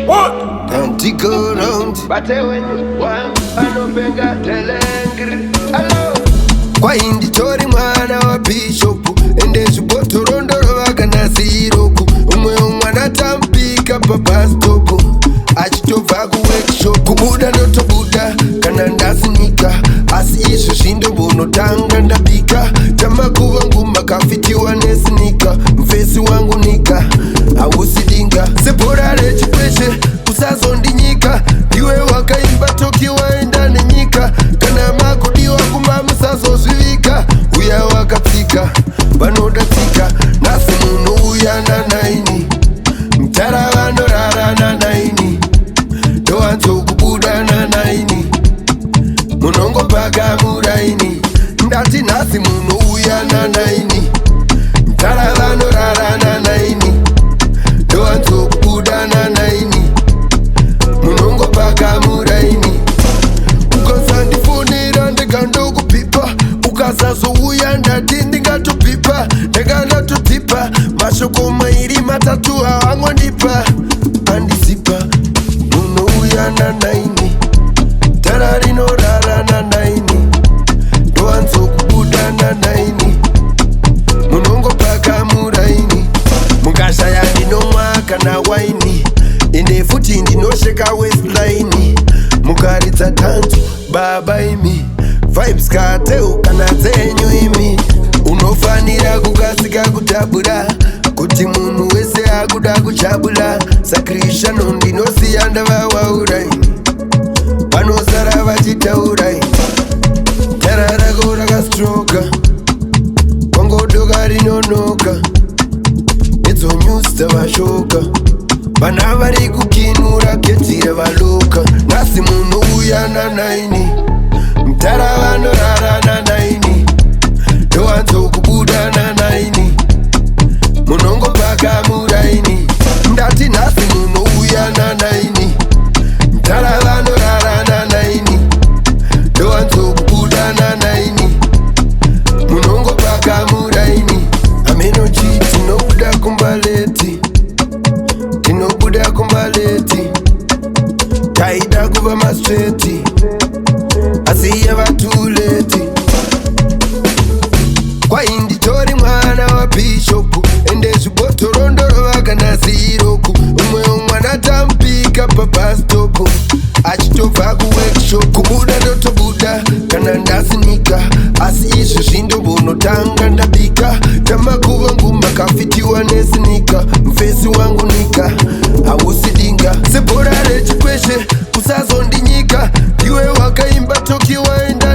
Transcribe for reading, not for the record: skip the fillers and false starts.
What? And to go round. But when you want, I don't beg a telengri. Hello. Kwa hindi chori mwana wa bishopu ende shuboto rondoro waka na siroku umwe umwana tampika papa stopu achitova ku workshop kubuda noto buda kana ndasinika asi isu shindo bono tanga ndabika tama kuva nguma kafitiwa nesinika mfesi wangu nika awusidinga sepora rechipeshe usazondinyika iwe wakaimba toki waenda nenyika kana makudiwa kumba musazozvivika uya wakapfika vanodatsika nasi munhu uya nanaini mtara vanorara nanaini ndowanzokubuda nanaini munongopaka muraini ndati nhasi munhu uya nanaini mtara vanorara nanaini ndowanzokubuda nanaini munongopaka muraini ukasandifonera ndekandokupipa ukasazouya ndati ndingatopipa ndakandatotipa mashoko mairi matatu hawangondipa andisipa munouya nanaini tara rinorara nanaini ndowanzokubuda nanaini munongopaka muraini mukashaya ndinomwa kana waini inde futi ndinosheka westline mukaridza tanzu baba imi vibes kateu kana dzenyu imi unofanira kukasika kutabura kuti munhu wese akuda kuchabula sakrishano ndinosiya ndavawauraini vanosara vachitauraini tara rako rakastroka kwangodoka rinonoka idzo news dzavashoka vana vari kukinura ketire valoka nhasi munhu uya nanaini mtara vanorara nanaini ndowanzokubuda nanaini munongopaka muraini ndati nhasi munhu uya nanaini mtara vanorara nanaini ndowanzokubuda nanaini munongopaka muraini amenochi tinobuda kumbaleti tinobuda kumbaleti taida kuva mastreti asi yavatuleti kwainditori mwana wa bishopu ende zvibotorondoro vakanasiroku umwe umwana tampika pabastopu achitobva kuworkshop kubuda ndotobuda kana ndasinika asi izvi zvindombonotanga ndabika tamakuva nguma kafitiwa nesinika mfesi wangu nika hausidinga sebhora rechikweshe usazondinyika iwe wakaimba toki waenda